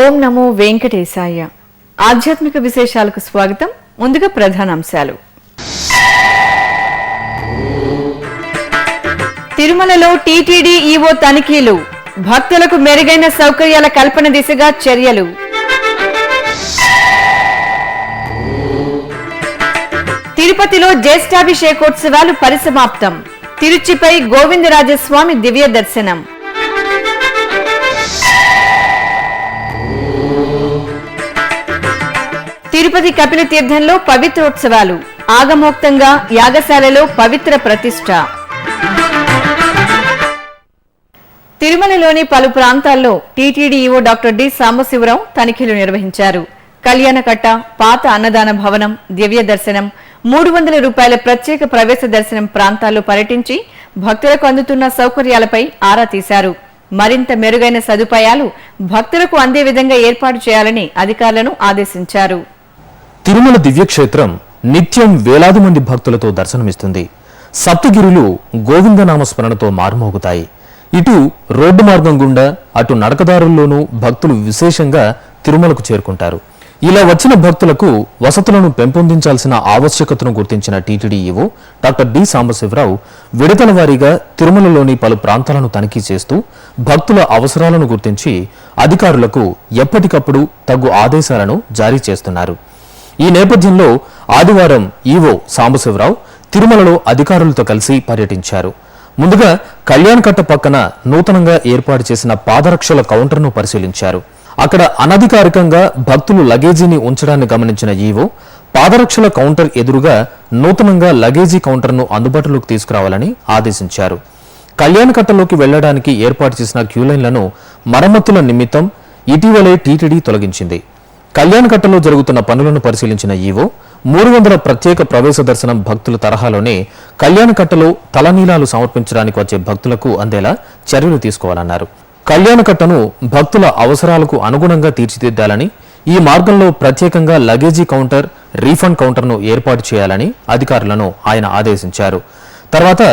ఓం నమో వెంకటేశాయ. ఆధ్యాత్మిక విశేషాలకు స్వాగతం. ముందుగా ప్రధానాంశాలు. తిరుమలలో టీటీడీ ఈవో తనిఖీలు, భక్తులకు మెరుగైన సౌకర్యాల కల్పన దిశగా చర్యలు. తిరుపతిలో జ్యేష్ఠాభిషేకోత్సవాలు పరిసమాప్తం. తిరుచిపై గోవిందరాజస్వామి దివ్య దర్శనం. తిరుపతి కపిల తీర్థంలో పవిత్రోత్సవాలు, ఆగమోక్తంగా యాగశాలలో పవిత్ర ప్రతిష్ఠ. తిరుమలలోని పలు ప్రాంతాల్లో TTD EO doctor D Sambasivarao తనిఖీలు నిర్వహించారు. కళ్యాణకట్ట, పాత అన్నదాన భవనం, దివ్య దర్శనం, 300 రూపాయల ప్రత్యేక ప్రవేశ దర్శనం ప్రాంతాల్లో పర్యటించి భక్తులకు అందుతున్న సౌకర్యాలపై ఆరా తీశారు. మరింత మెరుగైన సదుపాయాలు భక్తులకు అందే విధంగా ఏర్పాటు చేయాలని అధికారులను ఆదేశించారు. తిరుమల దివ్యక్షేత్రం నిత్యం వేలాది మంది భక్తులతో దర్శనమిస్తుంది. సప్తగిరులు గోవిందనామస్మరణతో మారుమోగుతాయి. ఇటు రోడ్డు మార్గం గుండా, అటు నడకదారుల్లోనూ భక్తులు విశేషంగా తిరుమలకు చేరుకుంటారు. ఇలా వచ్చిన భక్తులకు వసతులను పెంపొందించాల్సిన ఆవశ్యకతను గుర్తించిన TTD EO doctor D Sambasivarao విడతల వారీగా తిరుమలలోని పలు ప్రాంతాలను తనిఖీ చేస్తూ భక్తుల అవసరాలను గుర్తించి అధికారులకు ఎప్పటికప్పుడు తగు ఆదేశాలను జారీ చేస్తున్నారు. ఈ నేపథ్యంలో ఆదివారం ఈవో సాంబశివరావు తిరుమలలో అధికారులతో కలిసి పర్యటించారు. ముందుగా కళ్యాణకట్ట పక్కన నూతనంగా ఏర్పాటు చేసిన పాదరక్షల కౌంటర్ను పరిశీలించారు. అక్కడ అనధికారికంగా భక్తులు లగేజీని ఉంచడాన్ని గమనించిన ఈవో పాదరక్షల కౌంటర్ ఎదురుగా నూతనంగా లగేజీ కౌంటర్ను అందుబాటులోకి తీసుకురావాలని ఆదేశించారు. కళ్యాణకట్టలోకి వెళ్లడానికి ఏర్పాటు చేసిన క్యూలైన్లను మరమ్మతుల నిమిత్తం ఇటీవలే టీటీడీ తొలగించింది. కళ్యాణకట్టలో జరుగుతున్న పనులను పరిశీలించిన ఈవో 300 ప్రత్యేక ప్రవేశ దర్శనం భక్తుల తరహాలోనే కళ్యాణకట్టలో తలనీలాలు సమర్పించడానికి వచ్చే భక్తులకు అందేలా చర్యలు తీసుకోవాలన్నారు. కళ్యాణకట్టను భక్తుల అవసరాలకు అనుగుణంగా తీర్చిదిద్దాలని, ఈ మార్గంలో ప్రత్యేకంగా లగేజీ కౌంటర్, రీఫండ్ కౌంటర్ను ఏర్పాటు చేయాలని అధికారులను ఆయన ఆదేశించారు. తర్వాత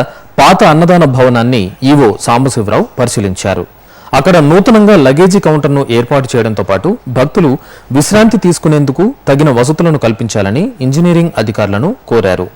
పాత అన్నదాన భవనాన్ని ఈవో సాంబశివరావు పరిశీలించారు. అక్కడ నూతనంగా లగేజీ కౌంటర్ను ఏర్పాటు చేయడంతో పాటు భక్తులు విశ్రాంతి తీసుకునేందుకు తగిన వసతులను కల్పించాలని ఇంజనీరింగ్ అధికారులను కోరారు.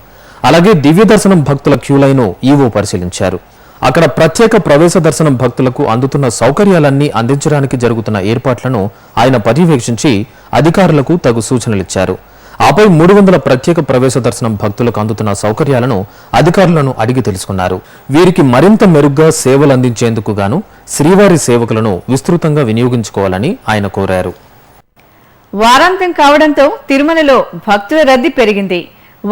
అలాగే దివ్య దర్శనం భక్తుల క్యూలైన్ను ఈవో పరిశీలించారు. అక్కడ ప్రత్యేక ప్రవేశ దర్శనం భక్తులకు అందుతున్న సౌకర్యాలన్నీ అందించడానికి జరుగుతున్న ఏర్పాట్లను ఆయన పర్యవేక్షించి అధికారులకు తగు సూచనలిచ్చారు. ఆపై 300 ప్రత్యేక ప్రవేశ దర్శనం భక్తులకు అందుతున్న సౌకర్యాలను అధికారులను అడిగి తెలుసుకున్నారు. వీరికి మరింత మెరుగ్గా సేవలు అందించేందుకు గాను శ్రీవారి సేవకులను విస్తృతంగా వినియోగించుకోవాలని ఆయన కోరారు. వారాంతం కావడంతో తిరుమలలో భక్తుల రద్దీ పెరిగింది.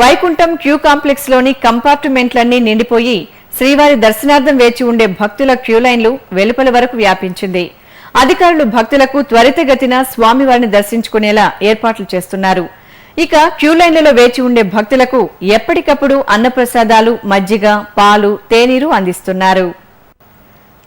వైకుంఠం క్యూ కాంప్లెక్స్ లోని కంపార్ట్మెంట్లన్నీ నిండిపోయి శ్రీవారి దర్శనార్థం వేచి ఉండే భక్తుల క్యూలైన్లు వెలుపల వరకు వ్యాపించింది. అధికారులు భక్తులకు త్వరితగతిన స్వామివారిని దర్శించుకునేలా ఏర్పాట్లు చేస్తున్నారు. ఇక క్యూలైన్లలో వేచి ఉండే భక్తులకు ఎప్పటికప్పుడు అన్నప్రసాదాలు, మజ్జిగ, పాలు, తేనీరు అందిస్తున్నారు.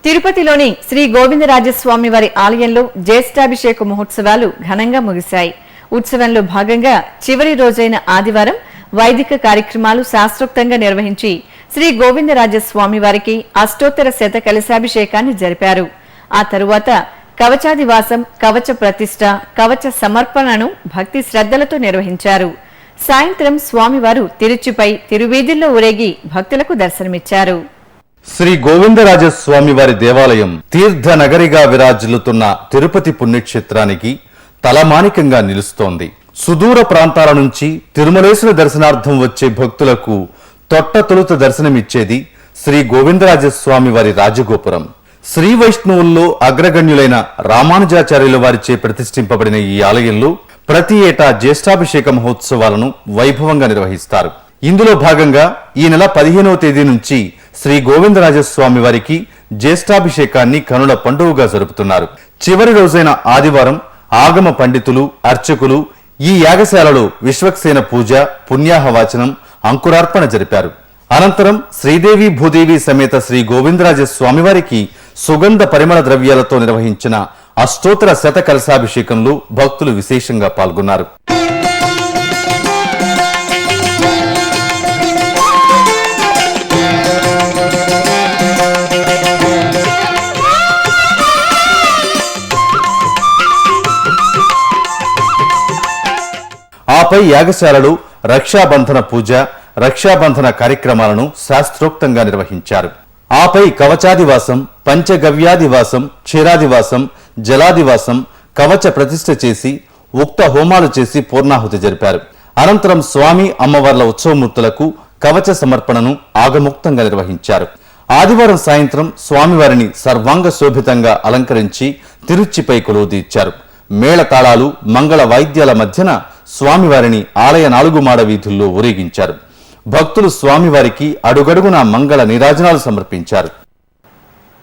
తిరుపతిలోని శ్రీ గోవిందరాజస్వామి వారి ఆలయంలో జ్యేష్ఠాభిషేక మహోత్సవాలు ఘనంగా ముగిశాయి. ఉత్సవంలో భాగంగా చివరి రోజైన ఆదివారం వైదిక కార్యక్రమాలు శాస్త్రోక్తంగా నిర్వహించి శ్రీ గోవిందరాజస్వామి వారికి అష్టోత్తర శత కలశాభిషేకాన్ని జరిపారు. ఆ తరువాత కవచాదివాసం, కవచ ప్రతిష్ఠ, కవచ సమర్పణను భక్తి శ్రద్ధలతో నిర్వహించారు. సాయంత్రం స్వామివారు తిరుచిపై తిరువీధుల్లో ఊరేగి భక్తులకు దర్శనమిచ్చారు. శ్రీ గోవిందరాజస్వామి వారి దేవాలయం తీర్థ నగరిగా విరాజిల్లుతున్న తిరుపతి పుణ్యక్షేత్రానికి తలమానికంగా నిలుస్తోంది. సుదూర ప్రాంతాల నుంచి తిరుమలేశ్వర దర్శనార్థం వచ్చే భక్తులకు తొట్టతొలుత దర్శనమిచ్చేది శ్రీ గోవిందరాజస్వామి వారి రాజగోపురం. శ్రీ వైష్ణవుల్లో అగ్రగణ్యులైన రామానుజాచార్యుల వారిచే ప్రతిష్ఠింపబడిన ఈ ఆలయంలో ప్రతి ఏటా జ్యేష్ఠాభిషేక మహోత్సవాలను వైభవంగా నిర్వహిస్తారు. ఇందులో భాగంగా ఈ నెల 15వ తేదీ నుంచి శ్రీ గోవిందరాజస్వామి వారికి జ్యేష్ఠాభిషేకాన్ని కనుల పండుగగా జరుపుతున్నారు. చివరి రోజైన ఆదివారం ఆగమ పండితులు, అర్చకులు ఈ యాగశాలలో విశ్వక్సేన పూజ, పుణ్యాహవాచనం, అంకురార్పణ జరిపారు. అనంతరం శ్రీదేవి భూదేవి సమేత శ్రీ గోవిందరాజస్వామివారికి సుగంధ పరిమళ ద్రవ్యాలతో నిర్వహించిన అష్టోత్తర శత కలశాభిషేకంలో భక్తులు విశేషంగా పాల్గొన్నారు. ఆపై యాగశాలలో రక్షాబంధన పూజ, రక్షాబంధన కార్యక్రమాలను శాస్త్రోక్తంగా నిర్వహించారు. ఆపై కవచాదివాసం, పంచగవ్యాదివాసం, క్షీరాదివాసం, జలాదివాసం, కవచ ప్రతిష్ఠ చేసి ఉక్త హోమాలు చేసి పూర్ణాహుతి జరిపారు. అనంతరం స్వామి అమ్మవార్ల ఉత్సవమూర్తులకు కవచ సమర్పణను ఆగముక్తంగా నిర్వహించారు. ఆదివారం సాయంత్రం స్వామివారిని సర్వాంగ శోభితంగా అలంకరించి తిరుచిపై కొలువుదీర్చారు. మేళతాళాలు, మంగళ వాయిద్యాల మధ్యన స్వామివారిని ఆలయ 4 మాడ వీధుల్లో ఊరేగించారు. భక్తులు స్వామివారికి అడుగడుగునా మంగళ నీరాజనాలు సమర్పించారు.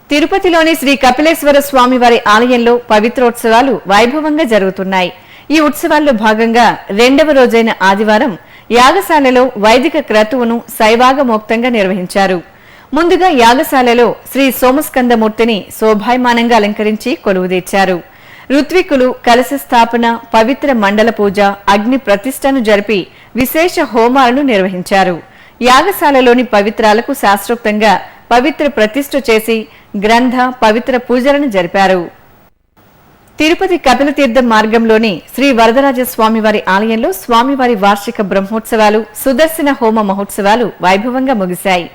తిరుపతిలోని శ్రీ కపిలేశ్వర స్వామివారి ఆలయంలో పవిత్రోత్సవాలు వైభవంగా జరుగుతున్నాయి. ఈ ఉత్సవాల్లో భాగంగా 2వ రోజైన ఆదివారం యాగశాలలో వైదిక క్రతువును శైవాగమోక్తంగా నిర్వహించారు. ముందుగా యాగశాలలో శ్రీ సోమస్కందమూర్తిని శోభాయమానంగా అలంకరించి కొలువుదీర్చారు. ఋత్వికులు కలశ స్థాపన, పవిత్ర మండల పూజ, అగ్ని ప్రతిష్టను జరిపి విశేష హోమాలను నిర్వహించారు. యాగశాలలోని పవిత్రాలకు శాస్త్రోక్తంగా పవిత్ర ప్రతిష్ఠ చేసి గ్రంథ పవిత్ర పూజలను జరిపారు. తిరుపతి కపిలతీర్థం మార్గంలోని శ్రీ వరదరాజస్వామివారి ఆలయంలో స్వామివారి వార్షిక బ్రహ్మోత్సవాలు, సుదర్శన హోమ మహోత్సవాలు వైభవంగా ముగిశాయి.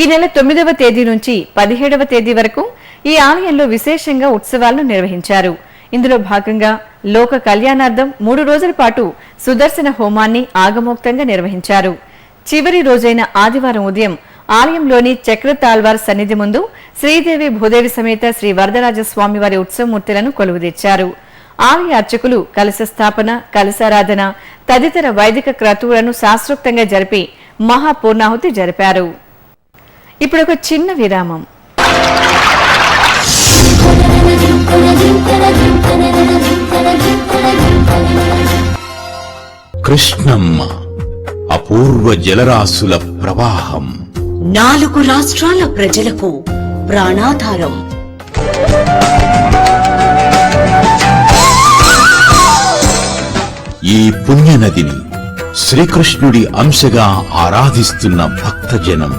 ఈ నెల 9వ తేదీ నుంచి 17వ తేదీ వరకు ఈ ఆలయంలో విశేషంగా ఉత్సవాలను నిర్వహించారు. ఇందులో భాగంగా లోక కళ్యాణార్థం 3 రోజుల పాటు సుదర్శన హోమాన్ని ఆగమోక్తంగా నిర్వహించారు. చివరి రోజైన ఆదివారం ఉదయం ఆలయంలోని చక్రతాళ్వార్ సన్నిధి ముందు శ్రీదేవి భూదేవి సమేత శ్రీ వరదరాజస్వామివారి ఉత్సవమూర్తులను కొలువుదీర్చారు. ఆలయ అర్చకులు కలశ స్థాపన, కలశారాధన తదితర వైదిక క్రతువులను శాస్త్రోక్తంగా జరిపి మహాపూర్ణాహుతి జరిపారు. ఇప్పుడు ఒక చిన్న విరామం. కృష్ణమ్మ అపూర్వ జలరాశుల ప్రవాహం, 4 రాష్ట్రాల ప్రజలకు ప్రాణాధారం. ఈ పుణ్యనదిని శ్రీకృష్ణుడి అంశగా ఆరాధిస్తున్న భక్తజనం.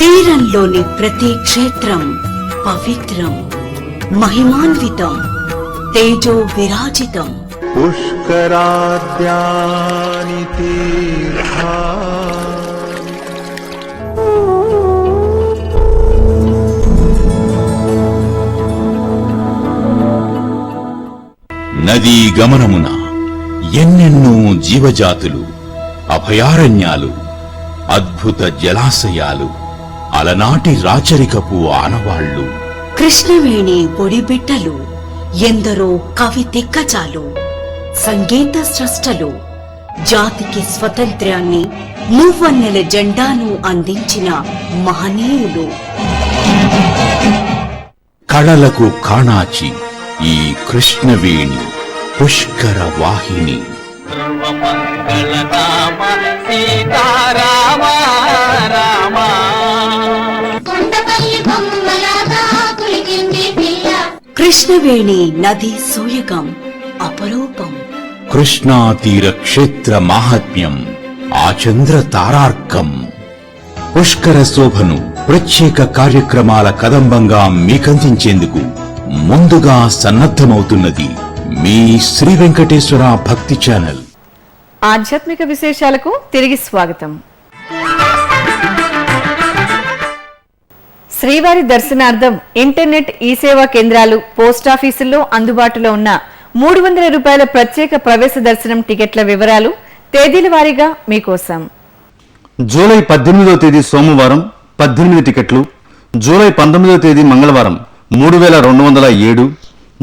తీరంలోని ప్రతి క్షేత్రం పవిత్రం, మహిమాన్వితం, తేజో విరాజితం. పుష్కరాద్యాని తీర్థాని నదీ గమనమున ఎన్నెన్నో జీవజాతులు, అభయారణ్యాలు, అద్భుత జలాశయాలు, అలనాటి రాచరికపు ఆనవాళ్లు. కృష్ణవేణి ఒడిబిట్టలు, ఎందరో కవి దిగ్గజాలు, సంగీత స్రష్టలు, జాతికి స్వతంత్ర్యాన్ని, మూవన్నెల జెండాను అందించిన మహనీయులు. కళలకు కాణాచి ఈ కృష్ణవేణి పుష్కర వాహిని. కృష్ణవేణి నది సూయగం అపరూపం. కృష్ణా తీర క్షేత్ర మాహాత్మ్యం ఆచంద్ర తారార్కం. పుష్కర శోభను ప్రత్యేక కార్యక్రమాల కదంబంగా మీకందించేందుకు ముందుగా సన్నద్ధమవుతున్నది మీ శ్రీ వెంకటేశ్వర భక్తి ఛానల్. ఆధ్యాత్మిక విశేషాలకు తిరిగి స్వాగతం. శ్రీవారి దర్శనార్థం ఇంటర్నెట్ ఈ-సేవా కేంద్రాలు, పోస్టాఫీసుల్లో అందుబాటులో ఉన్న 300 రూపాయల ప్రత్యేక ప్రవేశ దర్శనం టికెట్ల వివరాలు తేదీల వారీగా మీకోసం. జూలై 18వ తేదీ సోమవారం 18 టికెట్లు, జూలై 19వ తేదీ మంగళవారం 3207,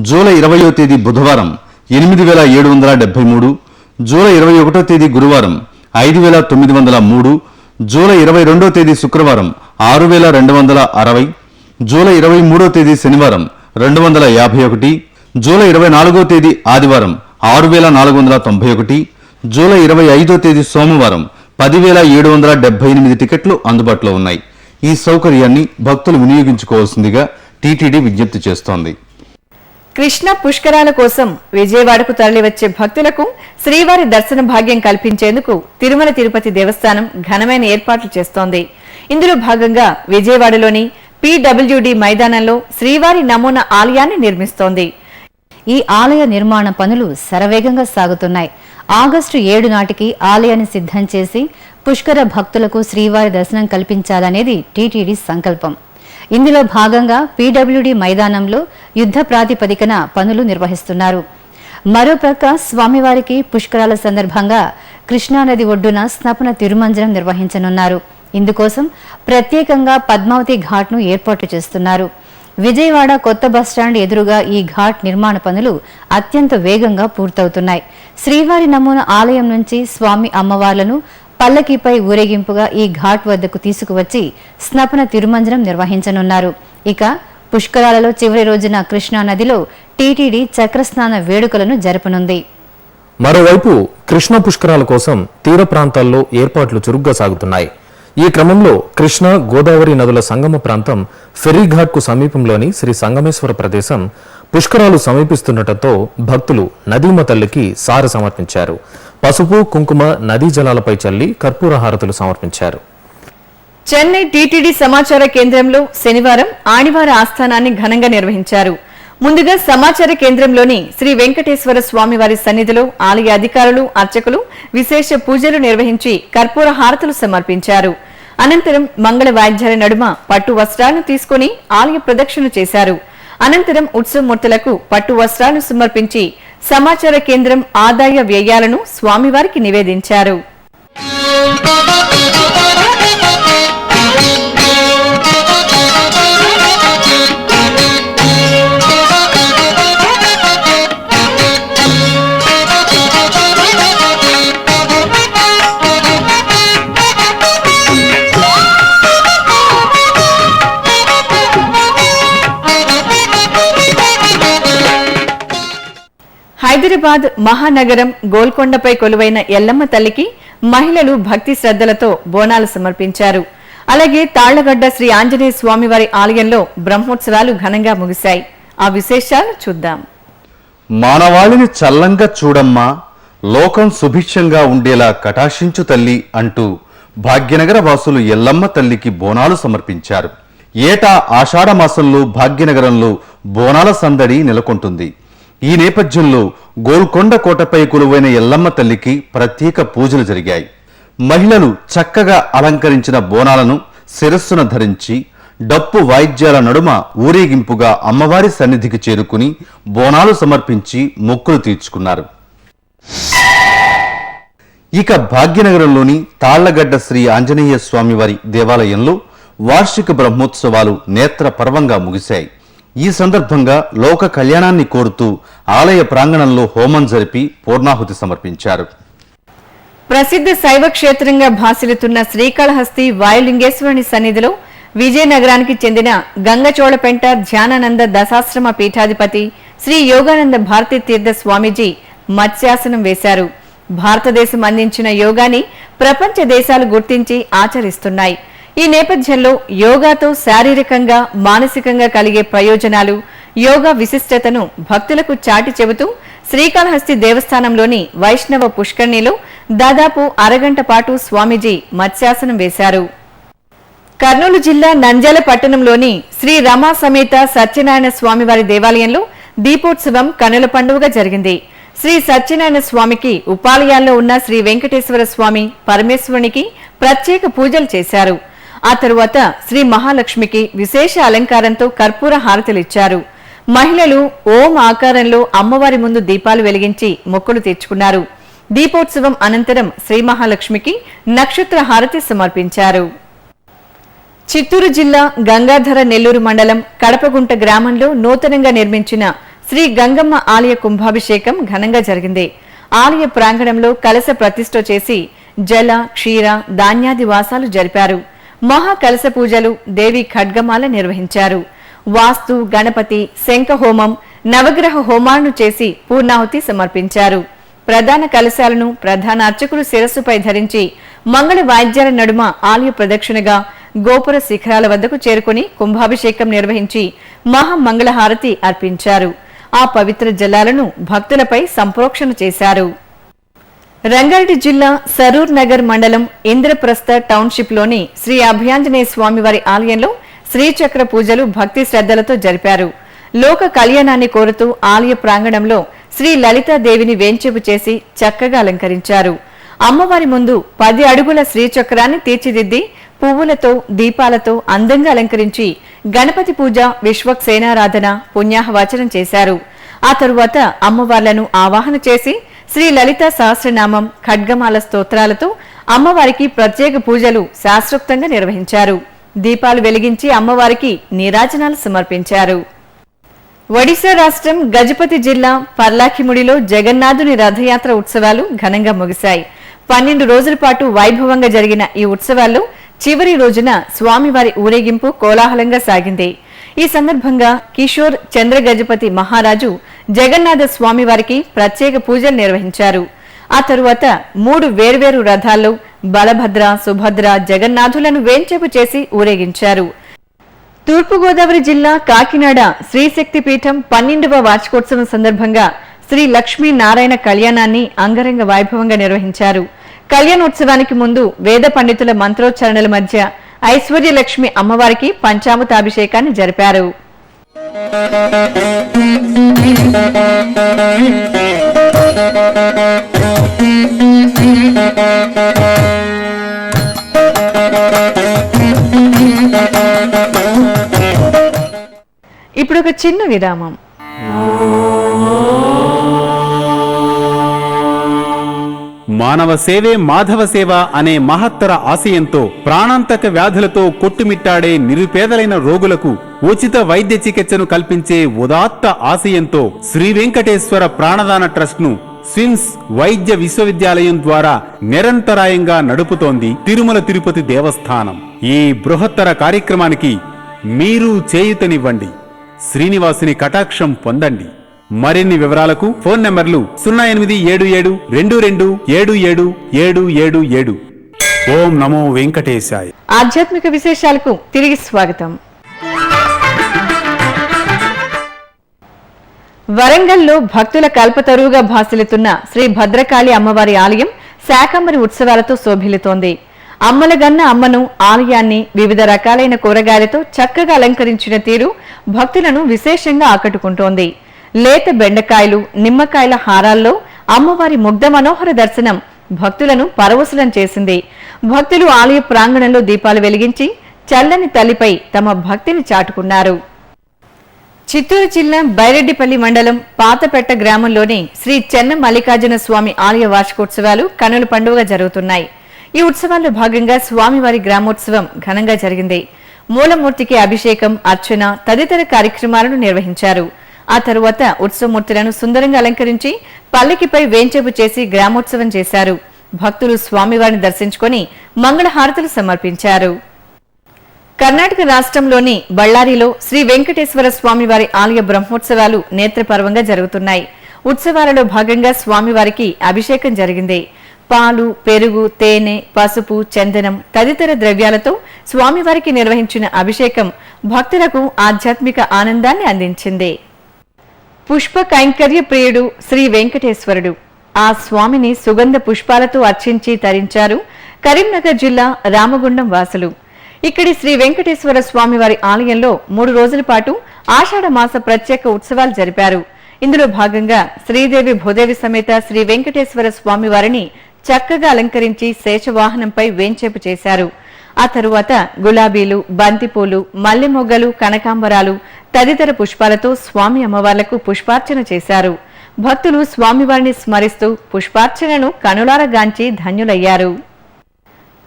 జూలై 20వ తేదీ బుధవారం 8773, జూలై 21వ తేదీ గురువారం 5903, జూలై 22వ తేదీ శుక్రవారం 6260, జూలై 23వ తేదీ శనివారం 251, జూలై 24వ తేదీ ఆదివారం 6491, జూలై 25వ తేదీ సోమవారం 10778 టికెట్లు అందుబాటులో ఉన్నాయి. ఈ సౌకర్యాన్ని భక్తులు వినియోగించుకోవాల్సిందిగా టీటీడీ విజ్ఞప్తి చేస్తోంది. కృష్ణ పుష్కరాల కోసం విజయవాడకు తరలివచ్చే భక్తులకు శ్రీవారి దర్శన భాగ్యం కల్పించేందుకు తిరుమల తిరుపతి దేవస్థానం ఘనమైన ఏర్పాట్లు చేస్తోంది. ఇందులో భాగంగా విజయవాడలోని PWD మైదానంలో శ్రీవారి నమూనా ఆలయాన్ని నిర్మిస్తోంది. ఈ ఆలయ నిర్మాణ పనులు శరవేగంగా సాగుతున్నాయి. ఆగస్టు 7 నాటికి ఆలయాన్ని సిద్ధం చేసి పుష్కర భక్తులకు శ్రీవారి దర్శనం కల్పించాలనేది టీటీడీ సంకల్పం. ఇందులో భాగంగా పీడబ్ల్యూడీ మైదానంలో యుద్ధ ప్రాతిపదికన పనులు నిర్వహిస్తున్నారు. మరోప్రక్క స్వామివారికి పుష్కరాల సందర్భంగా కృష్ణానది ఒడ్డున స్నపన తిరుమంజనం నిర్వహించనున్నారు. ఇందుకోసం ప్రత్యేకంగా పద్మావతి ఘాట్ను ఏర్పాటు చేస్తున్నారు. విజయవాడ కొత్త బస్టాండ్ ఎదురుగా ఈ ఘాట్ నిర్మాణ పనులు అత్యంత వేగంగా పూర్తవుతున్నాయి. శ్రీవారి నమూనా ఆలయం నుంచి స్వామి అమ్మవార్లను పల్లకీపై ఊరేగింపుగా ఈ ఘాట్ వద్దకు తీసుకువచ్చి స్నపన తిరుమంజనం నిర్వహించనున్నారు. ఇక పుష్కరాలలో చివరి రోజున కృష్ణానదిలో టీటీడీ చక్రస్నాన వేడుకలను జరపనుంది. మరోవైపు కృష్ణ పుష్కరాల కోసం తీర ప్రాంతాల్లో ఏర్పాట్లు చురుగ్గా సాగుతున్నాయి. ఈ క్రమంలో కృష్ణ గోదావరి నదుల సంగమ ప్రాంతం ఫెర్రీఘాట్కు సమీపంలోని శ్రీ సంగమేశ్వర ప్రదేశం పుష్కరాలు సమీపిస్తుండటంతో భక్తులు నదీమ తల్లికి సారె సమర్పించారు. పసుపు కుంకుమ నదీ జలాలపై చల్లి కర్పూర హారతులు సమర్పించారు. చెన్నై టీటీడీ సమాచార కేంద్రంలో శనివారం ఆదివార ఆస్థానాన్ని ఘనంగా నిర్వహించారు. ముందుగా సమాచార కేంద్రంలోని శ్రీ వెంకటేశ్వర స్వామివారి సన్నిధిలో ఆలయ అధికారులు అర్చకులు విశేష పూజలు నిర్వహించి కర్పూర హారతులు సమర్పించారు. అనంతరం మంగళ వాయిద్యాల నడుమ పట్టు వస్త్రాలను తీసుకుని ఆలయ ప్రదక్షిణ చేశారు. అనంతరం ఉత్సవమూర్తులకు పట్టు వస్త్రాలు సమర్పించి సమాచార కేంద్రం ఆదాయ వ్యయాలను స్వామివారికి నివేదించారు. హైదరాబాద్ మహానగరం గోల్కొండపై కొలువైన ఎల్లమ్మ తల్లికి మహిళలు భక్తి శ్రద్ధలతో బోనాలు సమర్పించారు. అలాగే తాళ్లగడ్డ శ్రీ ఆంజనేయ స్వామివారి ఆలయంలో బ్రహ్మోత్సవాలు ఘనంగా ముగిశాయి. ఆ విశేషాలు చూద్దాం. మానవాళిని చల్లంగా చూడమ్మా, లోకం సుభిక్షంగా ఉండేలా కటాక్షించు తల్లి అంటూ భాగ్యనగర వాసులు ఎల్లమ్మ తల్లికి బోనాలు సమర్పించారు. ఏటా ఆషాఢ మాసంలో భాగ్యనగరంలో బోనాల సందడి నెలకొంటుంది. ఈ నేపథ్యంలో గోల్కొండ కోటపై కొలువైన ఎల్లమ్మ తల్లికి ప్రత్యేక పూజలు జరిగాయి. మహిళలు చక్కగా అలంకరించిన బోనాలను శిరస్సున ధరించి డప్పు వాయిద్యాల నడుమ ఊరేగింపుగా అమ్మవారి సన్నిధికి చేరుకుని బోనాలు సమర్పించి మొక్కులు తీర్చుకున్నారు. ఇక భాగ్యనగరంలోని తాళ్లగడ్డ శ్రీ ఆంజనేయ స్వామివారి దేవాలయంలో వార్షిక బ్రహ్మోత్సవాలు నేత్ర పర్వంగా ముగిశాయి. ఈ సందర్భంగా లోక కళ్యాణాన్ని కోరుతూ ఆలయ ప్రాంగణంలో హోమం జరిపి పూర్ణాహుతి సమర్పించారు. ప్రసిద్ధ శైవ క్షేత్రంగా భాసిల్లుతున్న శ్రీకాళహస్తి వాయులింగేశ్వరుని సన్నిధిలో విజయనగరానికి చెందిన గంగచోళపెంట ధ్యానానంద దశాశ్రమ పీఠాధిపతి శ్రీ యోగానంద భారతీ తీర్థ స్వామీజీ మత్స్యాసనం వేశారు. భారతదేశం అందించిన యోగాని ప్రపంచ దేశాలు గుర్తించి ఆచరిస్తున్నాయి. ఈ నేపథ్యంలో యోగాతో శారీరకంగా మానసికంగా కలిగే ప్రయోజనాలు, యోగా విశిష్టతను భక్తులకు చాటి చెబుతూ శ్రీకాళహస్తి దేవస్థానంలోని వైష్ణవ పుష్కరిణిలో దాదాపు అరగంట పాటు స్వామీజీ మత్స్యాసనం వేశారు. కర్నూలు జిల్లా నంద్యాల పట్టణంలోని శ్రీ రమా సమేత సత్యనారాయణ స్వామివారి దేవాలయంలో దీపోత్సవం కన్నుల పండుగగా జరిగింది. శ్రీ సత్యనారాయణ స్వామికి ఉపాలయాల్లో ఉన్న శ్రీ వెంకటేశ్వర స్వామి పరమేశ్వరునికి ప్రత్యేక పూజలు చేశారు. ఆ తరువాత శ్రీ మహాలక్ష్మికి విశేష అలంకారంతో కర్పూర హారతులిచ్చారు. మహిళలు ఓం ఆకారంలో అమ్మవారి ముందు దీపాలు వెలిగించి మొక్కులు తీర్చుకున్నారు. దీపోత్సవం అనంతరం శ్రీ మహాలక్ష్మికి నక్షత్ర హారతి సమర్పించారు. చిత్తూరు జిల్లా గంగాధర నెల్లూరు మండలం కడపగుంట గ్రామంలో నూతనంగా నిర్మించిన శ్రీ గంగమ్మ ఆలయ కుంభాభిషేకం ఘనంగా జరిగింది. ఆలయ ప్రాంగణంలో కలశ ప్రతిష్ఠ చేసి జల, క్షీర, ధాన్యాది వాసాలు జరిపారు. మహా కలశ పూజలు, దేవి ఖడ్గమాల నిర్వహించారు. వాస్తు, గణపతి, శంఖ హోమం, నవగ్రహ హోమాలను చేసి పూర్ణాహుతి సమర్పించారు. ప్రధాన కలశాలను ప్రధాన అర్చకులు శిరస్సుపై ధరించి మంగళ వాయిద్యాల నడుమ ఆలయ ప్రదక్షిణగా గోపుర శిఖరాల వద్దకు చేరుకుని కుంభాభిషేకం నిర్వహించి మహామంగళహారతి అర్పించారు. ఆ పవిత్ర జలాలను భక్తులపై సంప్రోక్షణ చేశారు. రంగారెడ్డి జిల్లా సరూర్ నగర్ మండలం ఇంద్రప్రస్థ టౌన్షిప్ లోని శ్రీ అభయాంజనేయ స్వామివారి ఆలయంలో శ్రీచక్ర పూజలు భక్తి శ్రద్ధలతో జరిపారు. లోక కళ్యాణాన్ని కోరుతూ ఆలయ ప్రాంగణంలో శ్రీ లలితాదేవిని వేంచేపు చేసి చక్కగా అలంకరించారు. అమ్మవారి ముందు 10 అడుగుల శ్రీచక్రాన్ని తీర్చిదిద్ది పువ్వులతో దీపాలతో అందంగా అలంకరించి గణపతి పూజ, విశ్వక్సేనారాధన, పుణ్యాహవచనం చేశారు. ఆ తరువాత అమ్మవార్లను ఆవాహన చేసి శ్రీ లలిత సహస్రనామం, ఖడ్గమాల స్తోత్రాలతో అమ్మవారికి ప్రత్యేక పూజలు శాస్త్రోక్తంగా నిర్వహించారు. దీపాలు వెలిగించి అమ్మవారికి నీరాజనాలు సమర్పించారు. ఒడిశా రాష్ట్రం గజపతి జిల్లా పర్లాకిముడిలో జగన్నాథుని రథయాత్ర ఉత్సవాలు ఘనంగా ముగిశాయి. 12 రోజుల పాటు వైభవంగా జరిగిన ఈ ఉత్సవాల్లో చివరి రోజున స్వామివారి ఊరేగింపు కోలాహలంగా సాగింది. ఈ సందర్భంగా కిషోర్ చంద్ర గజపతి మహారాజు జగన్నాథ స్వామివారికి ప్రత్యేక పూజలు నిర్వహించారు. ఆ తరువాత 3 వేర్వేరు రథాల్లో బలభద్ర, సుభద్ర, జగన్నాథులను వేంచేపు చేసి ఊరేగించారు. తూర్పుగోదావరి జిల్లా కాకినాడ శ్రీశక్తి పీఠం 12వ వార్షికోత్సవం సందర్భంగా శ్రీ లక్ష్మీ నారాయణ కళ్యాణాన్ని అంగరంగ వైభవంగా నిర్వహించారు. కళ్యాణోత్సవానికి ముందు వేద పండితుల మంత్రోచ్చారణల మధ్య ఐశ్వర్యలక్ష్మి అమ్మవారికి పంచామృతాభిషేకాన్ని జరిపారు. ఇప్పుడు ఒక చిన్న విరామం. మానవ సేవే మాధవ సేవ అనే మహత్తర ఆశయంతో ప్రాణాంతక వ్యాధులతో కొట్టుమిట్టాడే నిరుపేదలైన రోగులకు ఉచిత వైద్య చికిత్సను కల్పించే ఉదాత్త ఆశయంతో శ్రీ వెంకటేశ్వర ప్రాణదాన ట్రస్ట్ ను స్విమ్స్ వైద్య విశ్వవిద్యాలయం ద్వారా నిరంతరాయంగా నడుపుతోంది తిరుమల తిరుపతి దేవస్థానం. ఈ బృహత్తర కార్యక్రమానికి మీరు చేయూతనివ్వండి, శ్రీనివాసుని కటాక్షం పొందండి. మరిన్ని వివరాలకు ఫోన్ నంబర్లు 0877227777. ఓం నమో వెంకటేశాయ. ఆధ్యాత్మిక విశేషాలకు తిరిగి స్వాగతం. వరంగల్లో భక్తుల కల్పతరువుగా భాసిల్లుతున్న శ్రీ భద్రకాళి అమ్మవారి ఆలయం శాకంబరి ఉత్సవాలతో శోభిల్లుతోంది. అమ్మలగన్న అమ్మను, ఆలయాన్ని వివిధ రకాలైన కూరగాయలతో చక్కగా అలంకరించిన తీరు భక్తులను విశేషంగా ఆకట్టుకుంటోంది. లేత బెండకాయలు, నిమ్మకాయల హారాల్లో అమ్మవారి ముగ్ధ మనోహర దర్శనం భక్తులను పరవశులం చేసింది. భక్తులు ఆలయ ప్రాంగణంలో దీపాలు వెలిగించి చల్లని తల్లిపై తమ భక్తిని చాటుకున్నారు. చిత్తూరు జిల్లా బైరెడ్డిపల్లి మండలం పాతపెట్ట గ్రామంలోని శ్రీ చెన్న మల్లికార్జున స్వామి ఆలయ వార్షికోత్సవాలు కన్నుల పండుగగా జరుగుతున్నాయి. ఈ ఉత్సవాల్లో భాగంగా స్వామివారి గ్రామోత్సవం ఘనంగా జరిగింది. మూలమూర్తికి అభిషేకం, అర్చన తదితర కార్యక్రమాలను నిర్వహించారు. ఆ తరువాత ఉత్సవమూర్తులను సుందరంగా అలంకరించి పల్లకిపై వేంచేపు చేసి గ్రామోత్సవం చేశారు. భక్తులు స్వామివారిని దర్శించుకుని మంగళహారతులు సమర్పించారు. కర్ణాటక రాష్ట్రంలోని బళ్ళారిలో శ్రీ వెంకటేశ్వర స్వామివారి ఆలయ బ్రహ్మోత్సవాలు నేత్రపర్వంగా జరుగుతున్నాయి. ఉత్సవాలలో భాగంగా స్వామివారికి అభిషేకం జరిగింది. పాలు, పెరుగు, తేనె, పసుపు, చందనం తదితర ద్రవ్యాలతో స్వామివారికి నిర్వహించిన అభిషేకం భక్తులకు ఆధ్యాత్మిక ఆనందాన్ని అందించింది. పుష్ప కైంకర్య ప్రియుడు శ్రీ వెంకటేశ్వరుడు. ఆ స్వామిని సుగంధ పుష్పాలతో అర్చించి తరించారు కరీంనగర్ జిల్లా రామగుండం వాసులు. ఇక్కడి శ్రీ వెంకటేశ్వర స్వామివారి ఆలయంలో 3 రోజుల పాటు ఆషాఢ మాస ప్రత్యేక ఉత్సవాలు జరిపారు. ఇందులో భాగంగా శ్రీదేవి భూదేవి సమేత శ్రీ వెంకటేశ్వర స్వామివారిని చక్కగా అలంకరించి శేషవాహనంపై వేంచేపు చేశారు. ఆ తరువాత గులాబీలు, బంతిపూలు, మల్లెమొగ్గలు, కనకాంబరాలు తదితర పుష్పాలతో స్వామి అమ్మవార్లకు పుష్పార్చన చేశారు. భక్తులు స్వామివారిని స్మరిస్తూ పుష్పార్చనను కనులారగాంచి ధన్యులయ్యారు.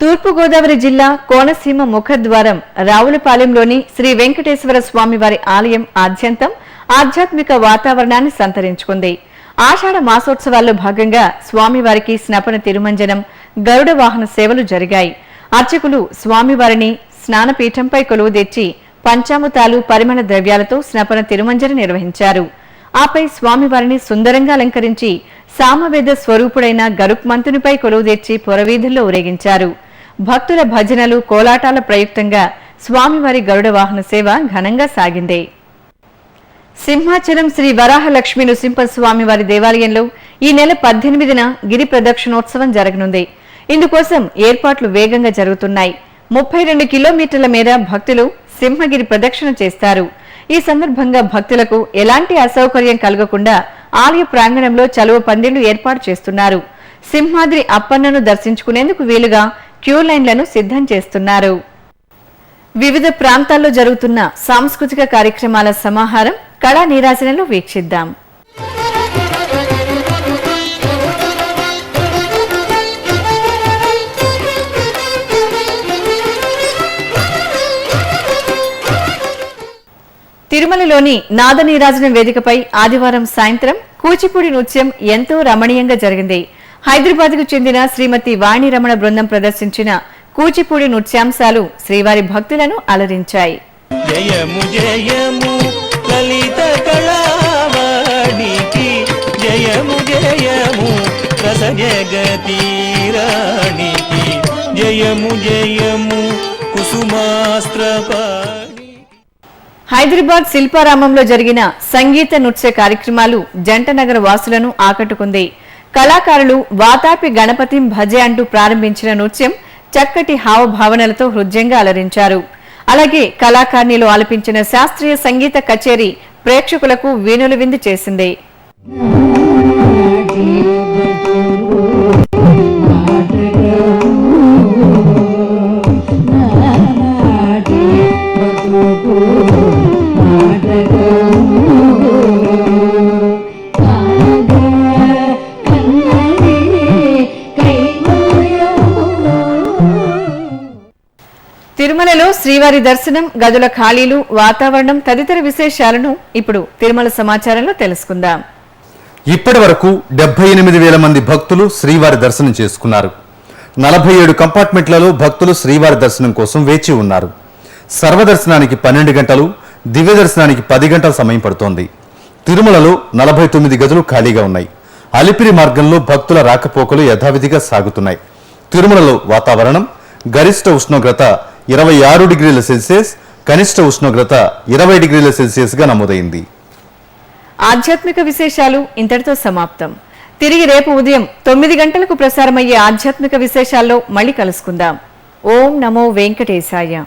తూర్పుగోదావరి జిల్లా కోనసీమ ముఖద్వారం రావులపాలెంలోని శ్రీ వెంకటేశ్వర స్వామివారి ఆలయం ఆద్యంతం ఆధ్యాత్మిక వాతావరణాన్ని సంతరించుకుంది. ఆషాఢ మాసోత్సవాల్లో భాగంగా స్వామివారికి స్నపన తిరుమంజనం, గరుడ వాహన సేవలు జరిగాయి. అర్చకులు స్వామివారిని స్నానపీఠంపై కొలువుదీర్చి పంచామృతాలు, పరిమళ ద్రవ్యాలతో స్నపన తిరుమంజన నిర్వహించారు. ఆపై స్వామివారిని సుందరంగా అలంకరించి సామవేద స్వరూపుడైన గరుక్మంతునిపై కొలువుదీర్చి పురవీధుల్లో ఊరేగించారు. భక్తుల భజనలు, కోలాటాల ప్రయుక్తంగా స్వామివారి గరుడ వాహన సేవ ఘనంగా సాగింది. సింహాచలం శ్రీ వరాహలక్ష్మి నృసింహస్వామివారి దేవాలయంలో ఈ నెల 18న గిరి ప్రదక్షిణోత్సవం జరగనుంది. ఇందుకోసం ఏర్పాట్లు వేగంగా జరుగుతున్నాయి. 32 కిలోమీటర్ల మేర భక్తులు సింహగిరి ప్రదక్షిణ చేస్తారు. ఈ సందర్భంగా భక్తులకు ఎలాంటి అసౌకర్యం కలగకుండా ఆలయ ప్రాంగణంలో చలువ పందిళ్లు ఏర్పాటు చేస్తున్నారు. సింహాద్రి అప్పన్నను దర్శించుకునేందుకు వీలుగా క్యూ లైన్లను సిద్ధం చేస్తున్నారు. వివిధ ప్రాంతాల్లో జరుగుతున్న సాంస్కృతిక కార్యక్రమాల సమాహారం కళా నీరాజనంలో వీక్షిద్దాం. తిరుమలలోని నాదనీరాజనం వేదికపై ఆదివారం సాయంత్రం కూచిపూడి నృత్యం ఎంతో రమణీయంగా జరిగింది. హైదరాబాద్కు చెందిన శ్రీమతి వాణిరమణ బృందం ప్రదర్శించిన కూచిపూడి నృత్యాంశాలు శ్రీవారి భక్తులను అలరించాయి. జయము జయము లలిత కళావాణికి జయము జయము రస జగతీరాణికి జయము జయము కుసుమాస్త్రపాణి. హైదరాబాద్ శిల్పారామంలో జరిగిన సంగీత నృత్య కార్యక్రమాలు జంటనగర వాసులను ఆకట్టుకుంది. కళాకారులు వాతాపి గణపతిం భజే అంటూ ప్రారంభించిన నృత్యం చక్కటి హావభావనలతో హృద్యంగా అలరించారు. అలాగే కళాకారిణిలో ఆలపించిన శాస్త్రీయ సంగీత కచేరీ ప్రేక్షకులకు వీణులు విందు చేసింది. తిరుమలలో శ్రీవారి దర్శనం, గదుల ఖాళీలు, వాతావరణం తదితర విశేషాలను ఇప్పుడు తిరుమల సమాచారంలో తెలుసుకుందాం. ఇప్పటి వరకు 78,000 మంది భక్తులు శ్రీవారి దర్శనం చేసుకున్నారు. 47 కంపార్ట్మెంట్లలో భక్తులు శ్రీవారి దర్శనం కోసం వేచి ఉన్నారు. సర్వదర్శనానికి 12 గంటలు, దివ్య దర్శనానికి 10 గంటల సమయం పడుతోంది. తిరుమలలో 49 గదులు ఖాళీగా ఉన్నాయి. అలిపిరి మార్గంలో భక్తుల రాకపోకలు యథావిధిగా సాగుతున్నాయి. తిరుమలలో వాతావరణం గరిష్ట ఉష్ణోగ్రత 26 డిగ్రీల సెల్సియస్, కనిష్ట ఉష్ణోగ్రత 20 డిగ్రీల సెల్సియస్ గా నమోదైంది. ఆధ్యాత్మిక విశేషాలు ఇంతటితో సమాప్తం. తిరిగి రేపు ఉదయం 9 గంటలకు ప్రసారమయ్యే ఆధ్యాత్మిక విశేషాల్లో మళ్ళీ కలుసుకుందాం. ఓం నమో వెంకటేశాయ.